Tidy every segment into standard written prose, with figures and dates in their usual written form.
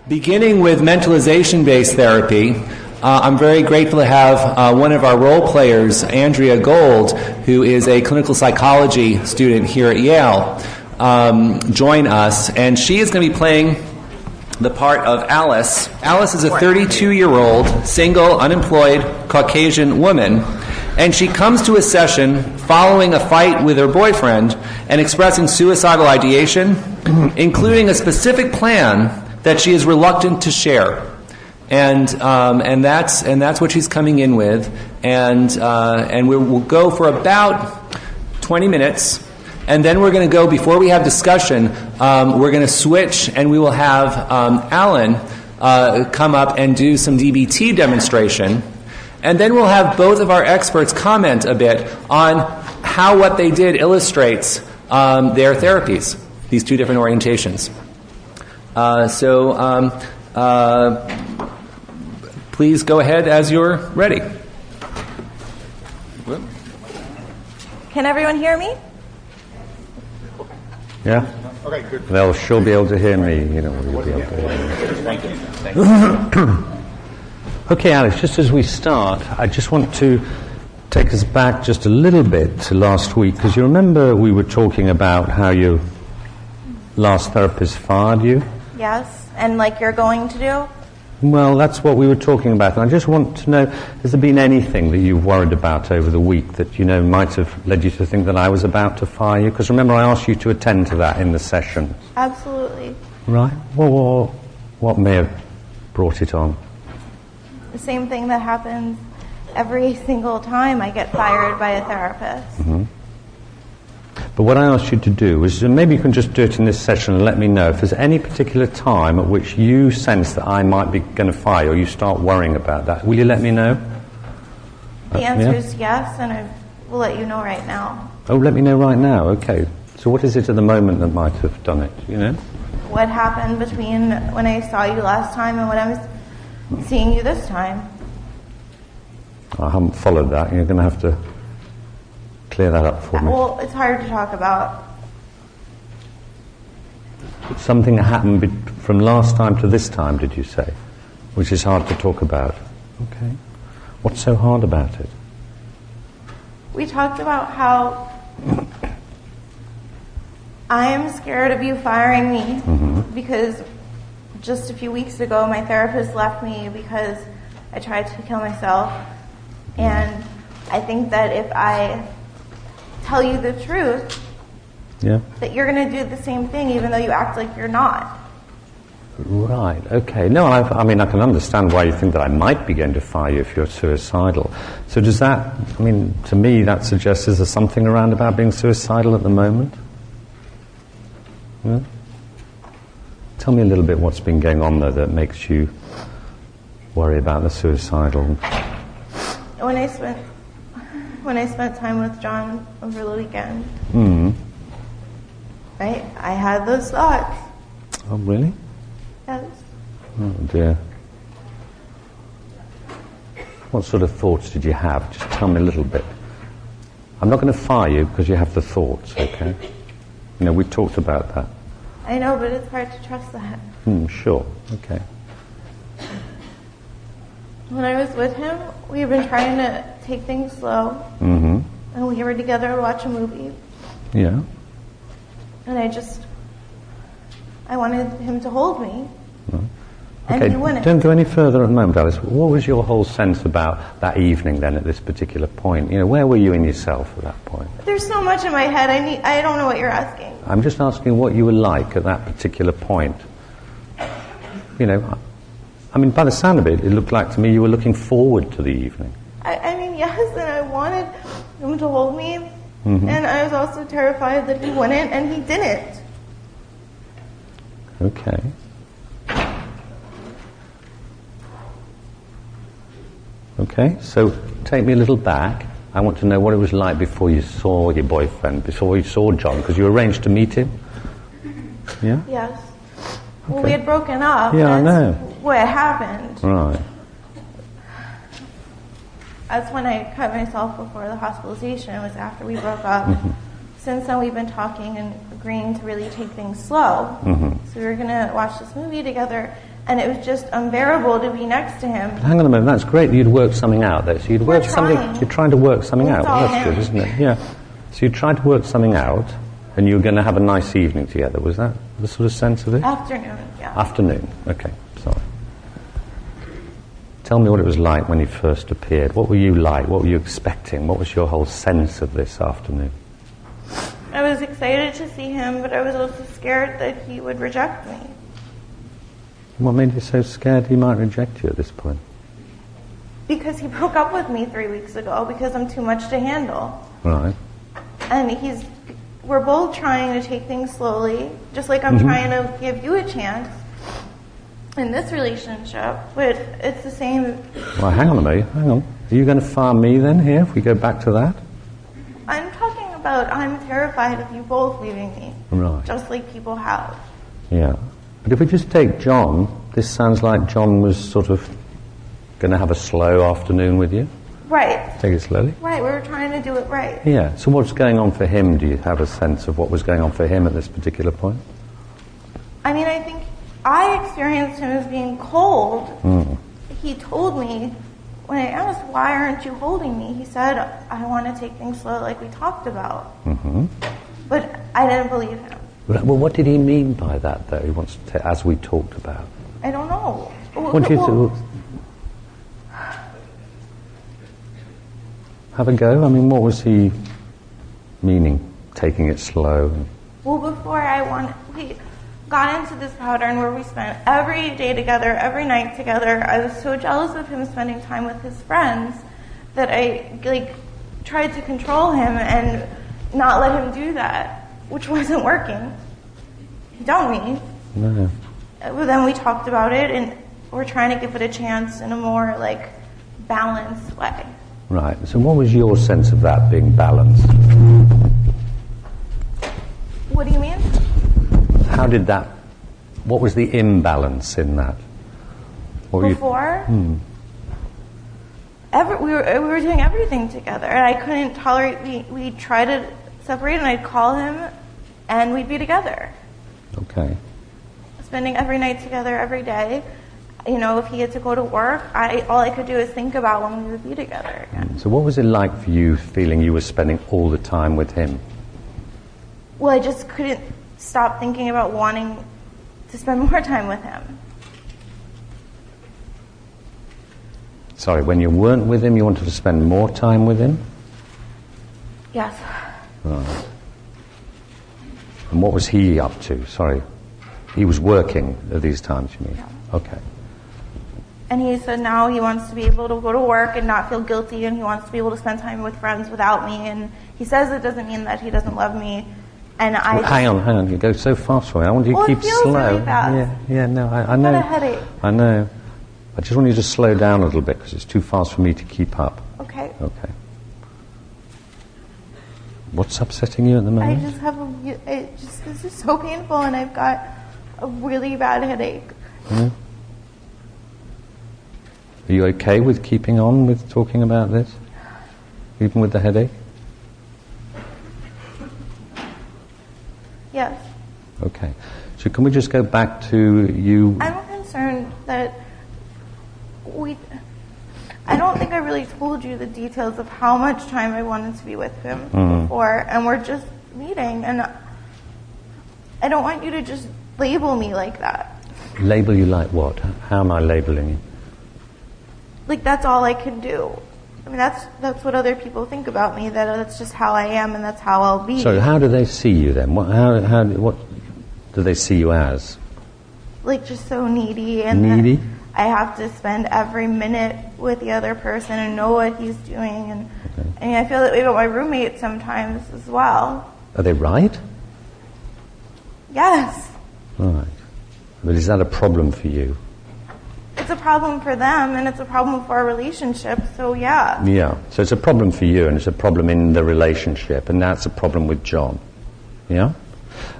Beginning with Mentalization Based Therapy, I'm very grateful to have one of our role players, Andrea Gold, who is a clinical psychology student here at Yale, join us. And she is going to be playing the part of Alice. Alice is a 32-year-old, single, unemployed, Caucasian woman. And she comes to a session following a fight with her boyfriend and expressing suicidal ideation, including a specific plan that she is reluctant to share. And that's what she's coming in with. And we'll go for about 20 minutes. And then we're going to go, before we have discussion, we're going to switch and we will have Alan come up and do some DBT demonstration. And then we'll have both of our experts comment a bit on how what they did illustrates their therapies, these two different orientations. Please go ahead as you're ready. Can everyone hear me? Yeah? Okay, good. They'll sure be able to hear me. You know, you'll be able to hear me. Thank you. Thank you. Okay, Alex, just as we start, I just want to take us back just a little bit to last week, because you remember we were talking about how your last therapist fired you? Yes, and like you're going to do? Well, that's what we were talking about. And I just want to know, has there been anything that you've worried about over the week that, you know, might have led you to think that I was about to fire you? Because remember, I asked you to attend to that in the session. Absolutely. Right. Well, what may have brought it on? The same thing that happens every single time I get fired by a therapist. Mm-hmm. But what I asked you to do was, maybe you can just do it in this session and let me know if there's any particular time at which you sense that I might be going to fire you, or you start worrying about that. Will you let me know? The answer is yes, and I will let you know right now. Oh, let me know right now. Okay. So what is it at the moment that might have done it, you know? What happened between when I saw you last time and when I was seeing you this time? I haven't followed that. You're going to have to clear that up for me. Well, it's hard to talk about. Something happened from last time to this time, did you say? Which is hard to talk about. Okay. What's so hard about it? We talked about how I am scared of you firing me because just a few weeks ago my therapist left me because I tried to kill myself. And I think that if I tell you the truth, that you're going to do the same thing even though you act like you're not. Right, okay. No, I mean, I can understand why you think that I might be going to fire you if you're suicidal. So does that, I mean, to me that suggests, is there something around about being suicidal at the moment? Yeah? Tell me a little bit what's been going on there that makes you worry about the suicidal. When I spent time with John over the weekend, right, I had those thoughts. Oh, really? Yes. Oh, dear. What sort of thoughts did you have? Just tell me a little bit. I'm not going to fire you because you have the thoughts, okay? You know, we talked about that. I know, but it's hard to trust that. Sure, okay. When I was with him, we've been trying to take things slow. And we were together to watch a movie. Yeah. And I wanted him to hold me. Right. And Okay, he wouldn't. don't go any further at the moment, Alice. What was your whole sense about that evening then at this particular point? You know, where were you in yourself at that point? There's so much in my head, I don't know what you're asking. I'm just asking what you were like at that particular point. You know, I mean, by the sound of it, it looked like to me you were looking forward to the evening. I mean, yes, and I wanted him to hold me. And I was also terrified that he wouldn't, and he didn't. Okay. Okay, so take me a little back. I want to know what it was like before you saw your boyfriend, before you saw John, because you arranged to meet him? Yeah? Yes. Well, we had broken up. Yeah, I know. What happened. Right. That's when I cut myself before the hospitalization. It was after we broke up. Since then, we've been talking and agreeing to really take things slow. So we were going to watch this movie together, And it was just unbearable to be next to him. Hang on a minute, that's great. You'd worked something out there. So you'd We're worked something. trying. You're trying to work something It's out. all Well, that's him. good, isn't it? Yeah. So you tried to work something out, and you were going to have a nice evening together. Was that the sort of sense of it? Afternoon, yeah. Afternoon. Okay. Sorry. Tell me what it was like when he first appeared. What were you like? What were you expecting? What was your whole sense of this afternoon? I was excited to see him, but I was also scared that he would reject me. What made you so scared he might reject you at this point? Because he broke up with me 3 weeks ago because I'm too much to handle. Right. And we're both trying to take things slowly, just like I'm trying to give you a chance in this relationship, but it's the same. Well, hang on a minute. Hang on. Are you going to fire me then here if we go back to that? I'm talking about I'm terrified of you both leaving me. Right. Just like people have. Yeah. But if we just take John, this sounds like John was sort of going to have a slow afternoon with you. Right. Take it slowly. Right, we were trying to do it right. Yeah. So what's going on for him? Do you have a sense of what was going on for him at this particular point? I mean, I think I experienced him as being cold. He told me, when I asked, why aren't you holding me? He said, I want to take things slow like we talked about. But I didn't believe him. Well, what did he mean by that, though? He wants to, as we talked about. I don't know. What do you think? Have a go. I mean, what was he meaning? Taking it slow. Well, before we got into this pattern where we spent every day together, every night together. I was so jealous of him spending time with his friends that I tried to control him and not let him do that, which wasn't working. He dumped me. No. But then we talked about it, and we're trying to give it a chance in a more balanced way. Right. So what was your sense of that being balanced? What do you mean? How did that, what was the imbalance in that? What were Before? We were doing everything together, and I couldn't tolerate, we tried to separate, and I'd call him, and we'd be together. Okay. Spending every night together, every day. If he had to go to work, all I could do is think about when we would be together again. So what was it like for you feeling you were spending all the time with him? Well, I just couldn't stop thinking about wanting to spend more time with him. Sorry, when you weren't with him, you wanted to spend more time with him? Yes. Right. And what was he up to? Sorry. He was working at these times, you mean? Yeah. Okay. And he said now he wants to be able to go to work and not feel guilty, and he wants to be able to spend time with friends without me. And he says it doesn't mean that he doesn't love me. And Well, hang on. You go so fast for me. I want you to keep it feels slow. really fast. Yeah, no, I know. I've got a headache. I know. I just want you to slow down a little bit because it's too fast for me to keep up. Okay. Okay. What's upsetting you at the I moment? just have this is so painful, and I've got a really bad headache. Are you okay with keeping on with talking about this? Even with the headache? Yes. Okay. So can we just go back to you? I'm concerned that I don't think I really told you the details of how much time I wanted to be with him before, and we're just meeting, and I don't want you to just label me like that. Label you like what? How am I labeling you? That's all I can do. I mean, that's what other people think about me, that's just how I am, and that's how I'll be. So how do they see you then? What do they see you as? Just so needy, and Needy? that I have to spend every minute with the other person and know what he's doing, and Okay. I mean, I feel that way about my roommates sometimes as well. Are they right? Yes. Right. But is that a problem for you? It's a problem for them, and it's a problem for our relationship, so yeah. Yeah. So it's a problem for you, and it's a problem in the relationship, and that's a problem with John. Yeah?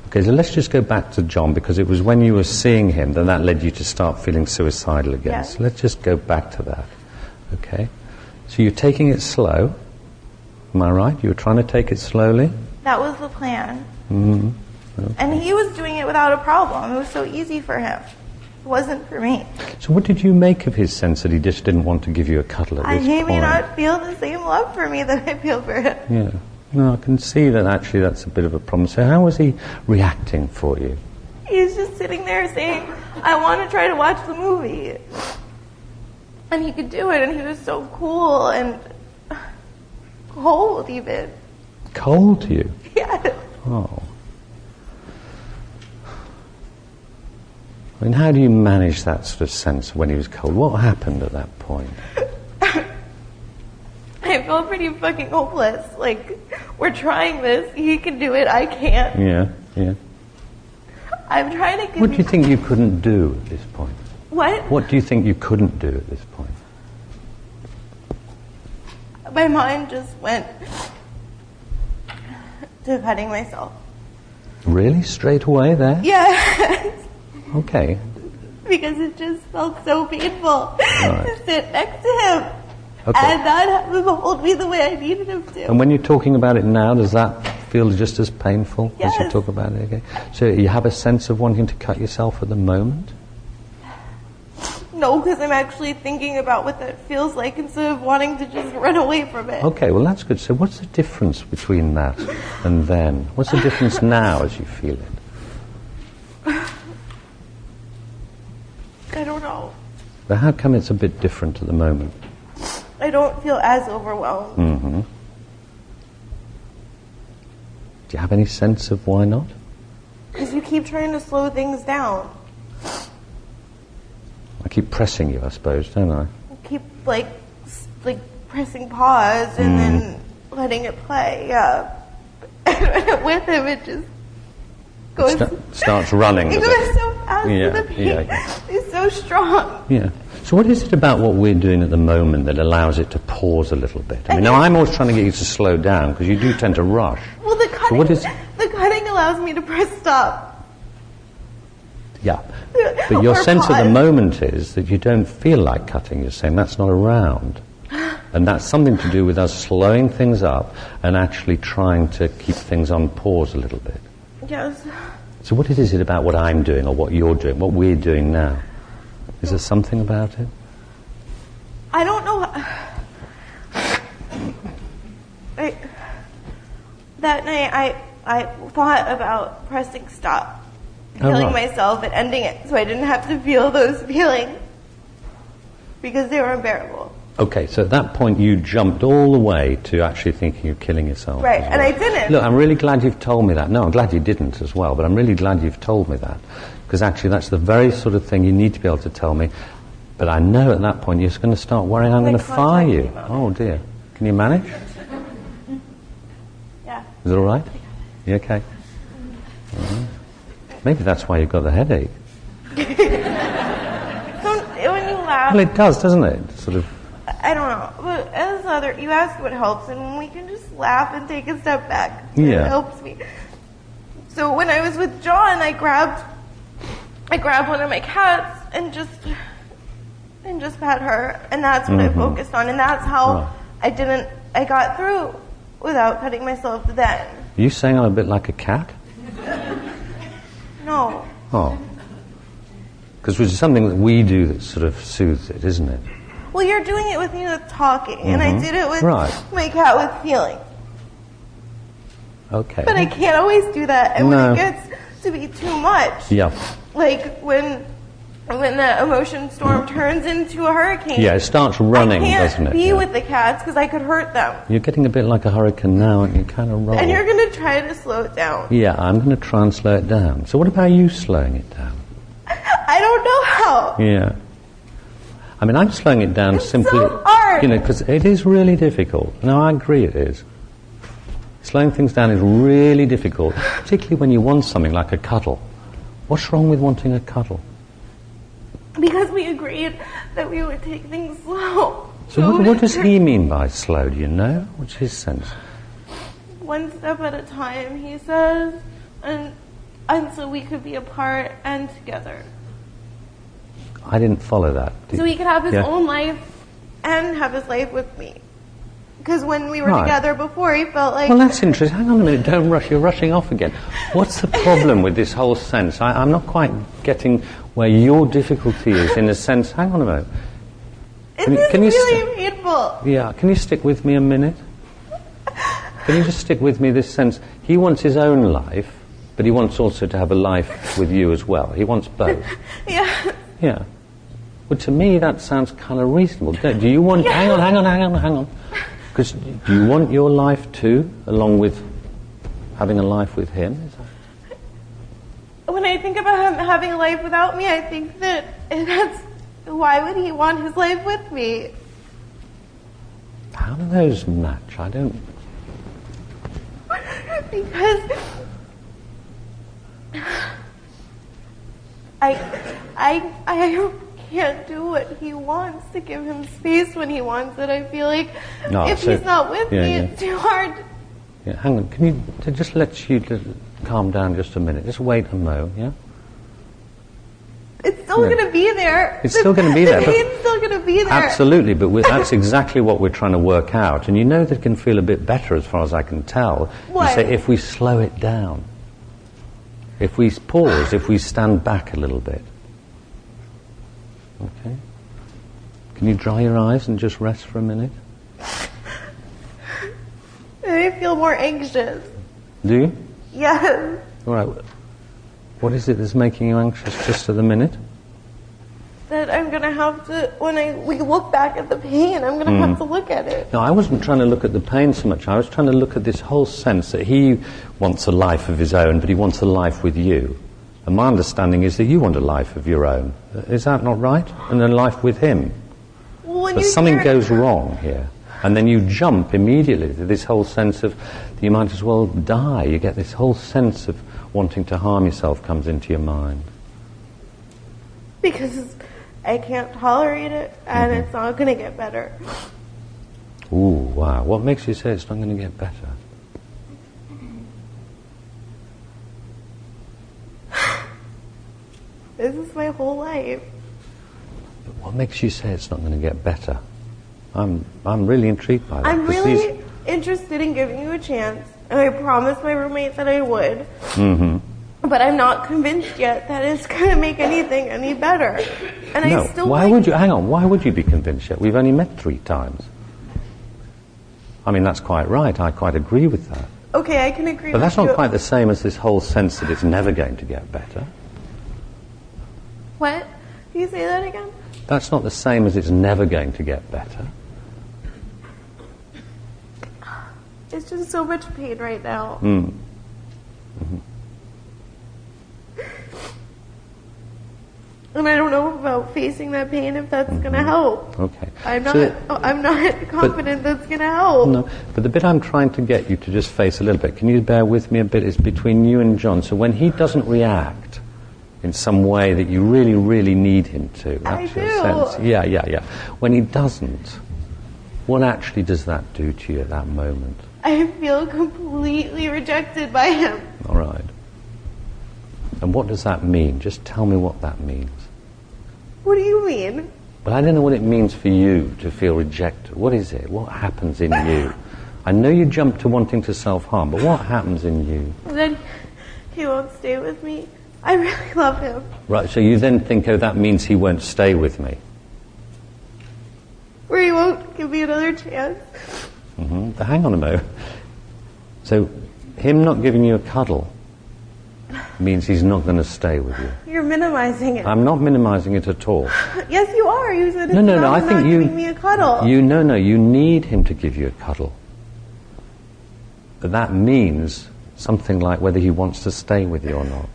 Okay, so let's just go back to John, because it was when you were seeing him that led you to start feeling suicidal again. Yes. So let's just go back to that. Okay? So you're taking it slow. Am I right? You were trying to take it slowly? That was the plan. Mm-hmm. And he was doing it without a problem. It was so easy for him. wasn't for me. So what did you make of his sense that he just didn't want to give you a cuddle at this He point? may not feel the same love for me that I feel for him. Yeah. No, I can see that actually that's a bit of a problem. So how was he reacting for you? He's just sitting there saying, I want to try to watch the movie. And he could do it, and he was so cool and cold even. Cold to you? Yeah. Oh. I mean, how do you manage that sort of sense when he was cold? What happened at that point? I feel pretty fucking hopeless. Like, we're trying this. He can do it. I can't. Yeah, yeah. I'm trying to... What do you think you couldn't do at this point? What? What do you think you couldn't do at this point? My mind just went to cutting myself. Really? Straight away there? Yeah. Okay. Because it just felt so painful to sit next to him Okay. and not have him hold me the way I needed him to. And when you're talking about it now, does that feel just as painful as you Yes. talk about it again? So you have a sense of wanting to cut yourself at the moment? No, because I'm actually thinking about what that feels like instead of wanting to just run away from it. Okay, well that's good. So what's the difference between that and then? What's the difference now as you feel it? I don't know. But how come it's a bit different at the moment? I don't feel as overwhelmed. Mm-hmm. Do you have any sense of why not? Because you keep trying to slow things down. I keep pressing you, I suppose, don't I? You keep like pressing pause and then letting it play. Yeah. And with him, it just goes. Starts running. It does goes it? so fast. Yeah, The pain yeah. is so strong. Yeah. So what is it about what we're doing at the moment that allows it to pause a little bit? I mean, now I'm always trying to get you to slow down because you do tend to rush. Well, the cutting, what is- the cutting allows me to press stop. Yeah. But your Or sense at the pause. moment is that you don't feel like cutting. You're saying that's not around. And that's something to do with us slowing things up and actually trying to keep things on pause a little bit. Yes. So what is it about what I'm doing or what you're doing, what we're doing now? Is there something about it? I don't know. That night, I thought about pressing stop, killing right. myself and ending it so I didn't have to feel those feelings because they were unbearable. Okay, so at that point you jumped all the way to actually thinking of killing yourself. Right, as and well. I didn't. Look, I'm really glad you've told me that. No, I'm glad you didn't as well, but I'm really glad you've told me that. Because actually that's the very sort of thing you need to be able to tell me. But I know at that point you're just going to start worrying I'm My going to fire contact you. came out. Oh dear. Can you manage? Yeah. Is it all right? You okay? Maybe that's why you've got the headache. So when you laugh, Well, it does, doesn't it? Sort of. I don't know. But you ask what helps, and when we can just laugh and take a step back, Yeah. it helps me. So when I was with John, I grabbed one of my cats and just pat her, and that's what I focused on, and that's how Right. I got through without cutting myself then. Are you saying I'm a bit like a cat? No. Oh. Because it's something that we do that sort of soothes it, isn't it? Well, you're doing it with me with talking, and I did it with Right. my cat with feeling. Okay. But I can't always do that, and No. when it gets to be too much, Yeah. like when the emotion storm turns into a hurricane, Yeah, it starts running, I doesn't can't it? be Yeah. with the cats because I could hurt them. You're getting a bit like a hurricane now, and you kind of roll. And you're going to try to slow it down. Yeah, I'm going to try and slow it down. So what about you slowing it down? I don't know how. Yeah. I mean, I'm slowing it down It's simply, so hard. because it is really difficult. No, I agree it is. Slowing things down is really difficult, particularly when you want something like a cuddle. What's wrong with wanting a cuddle? Because we agreed that we would take things slow. So what does he mean by slow, do you know? What's his sense? One step at a time, he says, and so we could be apart and together. I didn't follow that. So he could have his Yeah. own life and have his life with me. Because when we were Right. together before, he felt like... Well, that's interesting. Hang on a minute, don't rush. You're rushing off again. What's the problem with this whole sense? I'm not quite getting where your difficulty is in a sense. Hang on a minute. Can you really painful. Yeah, can you stick with me a minute? Can you just stick with me this sense? He wants his own life, but he wants also to have a life with you as well. He wants both. Yeah. Yeah. Well, to me, that sounds kind of reasonable. Do you want... Yeah. Hang on. Because do you want your life too, along with having a life with him? Is that... When I think about him having a life without me, I think that's... Why would he want his life with me? How do those match? I don't... Because... I can't do what he wants to give him space when he wants it. I feel like if he's not with me, it's too hard. Yeah, hang on. Can you just let you calm down just a minute? Just wait a mo, yeah? It's still going to be there. It's still going to be there. The pain's still going to be there. Absolutely, but that's exactly what we're trying to work out. And you know that it can feel a bit better as far as I can tell. What? You say, if we slow it down, if we pause, if we stand back a little bit. Okay? Can you dry your eyes and just rest for a minute? I feel more anxious. Do you? Yes. All right. What is it that's making you anxious just at the minute? That I'm going to have to, when we look back at the pain, I'm going to have to look at it. No, I wasn't trying to look at the pain so much. I was trying to look at this whole sense that he wants a life of his own, but he wants a life with you. And my understanding is that you want a life of your own. Is that not right? And a life with him. Well, But something goes wrong here. And then you jump immediately to this whole sense of you might as well die. You get this whole sense of wanting to harm yourself comes into your mind. Because I can't tolerate it, and it's not going to get better. Ooh, wow. What makes you say it's not going to get better? This is my whole life. What makes you say it's not going to get better? I'm really intrigued by that. I'm really interested in giving you a chance, and I promised my roommate that I would. But I'm not convinced yet that it's going to make anything any better. And No, I still why would you? Hang on. Why would you be convinced yet? We've only met 3 times. I mean, that's quite right. I quite agree with that. Okay, I can agree But with that's you. not quite the same as this whole sense that it's never going to get better. What? Can you say that again? That's not the same as it's never going to get better. It's just so much pain right now. And I don't know about facing that pain if that's going to help. Okay. I'm So- not confident that's going to help. No, but the bit I'm trying to get you to just face a little bit, can you bear with me a bit, is between you and John. So when he doesn't react in some way that you really, really need him to, that's I your do. sense. Yeah. When he doesn't, what actually does that do to you at that moment? I feel completely rejected by him. All right. And what does that mean? Just tell me what that means. What do you mean? But I don't know what it means for you to feel rejected. What is it? What happens in you? I know you jump to wanting to self-harm, but what happens in you? Then he won't stay with me. I really love him. Right, so you then think, oh, that means he won't stay with me. Or he won't give me another chance. But hang on a moment. So him not giving you a cuddle means he's not going to stay with you. You're minimizing it. I'm not minimizing it at all. Yes, you are. You said it's No, not, I think not giving me a cuddle. you need him to give you a cuddle. But that means something like whether he wants to stay with you or not.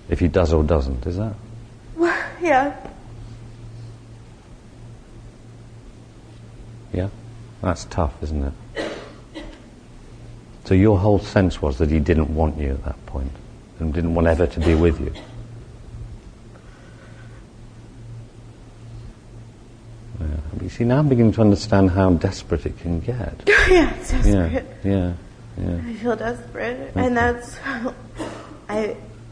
If he does or doesn't, is that? Yeah. Yeah? That's tough, isn't it? So your whole sense was that he didn't want you at that point and didn't want ever to be with you. Yeah. But you see, now I'm beginning to understand how desperate it can get. Yeah, it's desperate. Yeah. I feel desperate. And that's...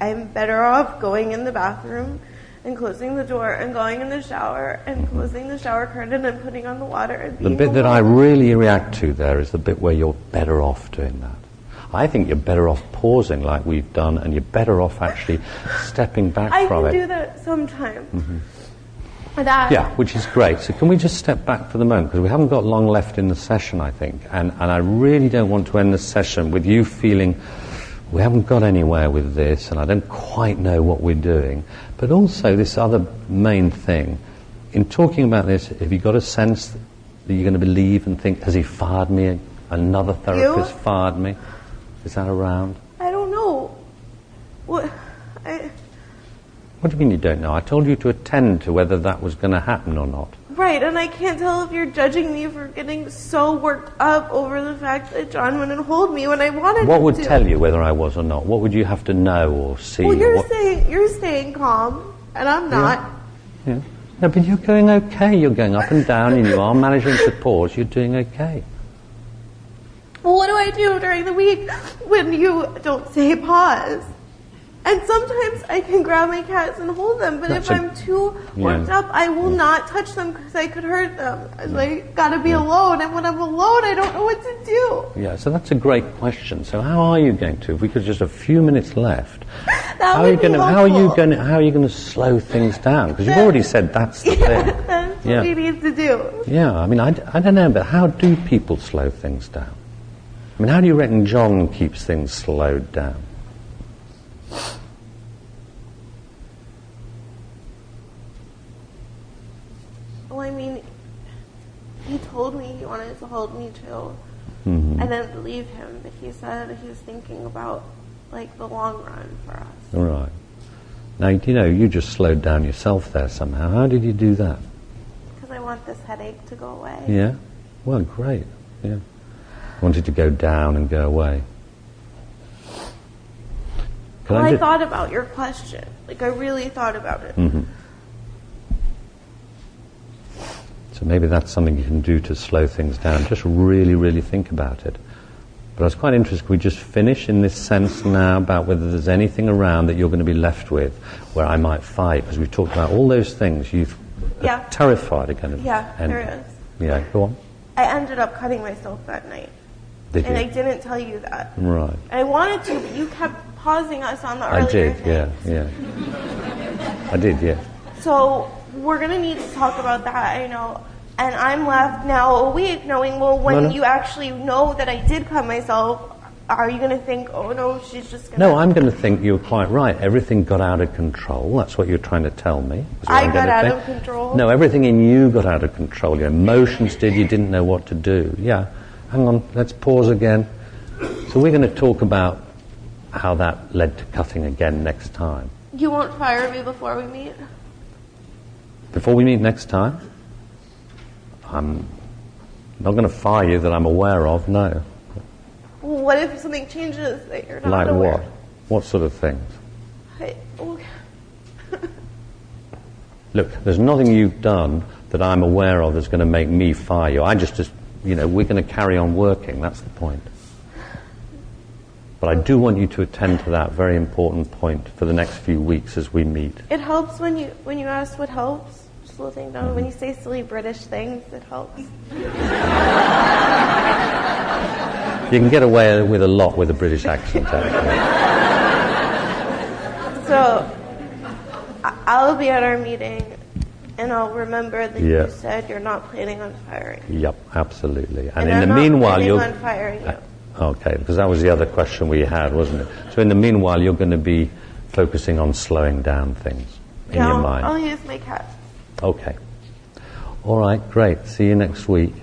I'm better off going in the bathroom and closing the door and going in the shower and closing the shower curtain and putting on the water and The being bit that I alone. really react to there is the bit where you're better off doing that. I think you're better off pausing like we've done, and you're better off actually stepping back I from can it. do that sometimes. That, Yeah, which is great. So can we just step back for the moment? Because we haven't got long left in the session, I think. And I really don't want to end the session with you feeling we haven't got anywhere with this and I don't quite know what we're doing. But also this other main thing, in talking about this, have you got a sense that you're going to believe and think, has he fired me? Another therapist fired me? Is that around? I don't know. What do you mean you don't know? I told you to attend to whether that was going to happen or not. Right, and I can't tell if you're judging me for getting so worked up over the fact that John wouldn't hold me when I wanted What him would to. tell you whether I was or not? What would you have to know or see? Well, or what? you're staying calm, and I'm not. Yeah. No, but you're going okay. You're going up and down, and you are managing to pause. You're doing okay. Well, what do I do during the week when you don't say pause? And sometimes I can grab my cats and hold them, but if I'm too worked up, I will not touch them because I could hurt them. And I gotta be alone, and when I'm alone, I don't know what to do. Yeah, so that's a great question. So how are you going to, if we could just a few minutes left, That would be how are you helpful. going to slow things down? Because you've already said that's the thing. That's what we need to do. Yeah, I mean, I don't know, but how do people slow things down? I mean, how do you reckon John keeps things slowed down? Well, I mean, he told me he wanted to hold me too. Mm-hmm. I didn't believe him, but he said he was thinking about, like, the long run for us. All right. Now, you just slowed down yourself there somehow. How did you do that? Because I want this headache to go away. Yeah? Well, great. Yeah. Wanted to go down and go away. Can Well, I just- thought about your question. Like, I really thought about it. Mm-hmm. So maybe that's something you can do to slow things down. Just really, really think about it. But I was quite interested, can we just finish in this sense now about whether there's anything around that you're going to be left with where I might fight? Because we've talked about all those things you're terrified are going to end. There is. Yeah, go on. I ended up cutting myself that night. Did And you? I didn't tell you that. Right. I wanted to, but you kept pausing us on the I earlier did, things. yeah. I did, yeah. So we're going to need to talk about that, I know. And I'm left now a week knowing, well, when you actually know that I did cut myself, are you going to think, oh no, she's just going to... No, I'm going to think you're quite right. Everything got out of control. That's what you're trying to tell me. is what I I'm got gonna out think. of control? No, everything in you got out of control. Your emotions did. You didn't know what to do. Yeah. Hang on. Let's pause again. So we're going to talk about how that led to cutting again next time. You won't fire me before we meet? Before we meet next time, I'm not going to fire you that I'm aware of, no. Well, what if something changes that you're not Like aware what? What sort of things? Okay. Look, there's nothing you've done that I'm aware of that's going to make me fire you. I just we're going to carry on working. That's the point. But I do want you to attend to that very important point for the next few weeks as we meet. It helps when you ask what helps. Slow things down. When you say silly British things, it helps. You can get away with a lot with a British accent, actually. So I'll be at our meeting, and I'll remember that Yeah. you said you're not planning on firing me. Yep, absolutely. And I'm in the not meanwhile, planning you'll... on firing you. Okay, because that was the other question we had, wasn't it? So in the meanwhile, you're going to be focusing on slowing down things in your mind. I'll use my cat. Okay. All right, great. See you next week.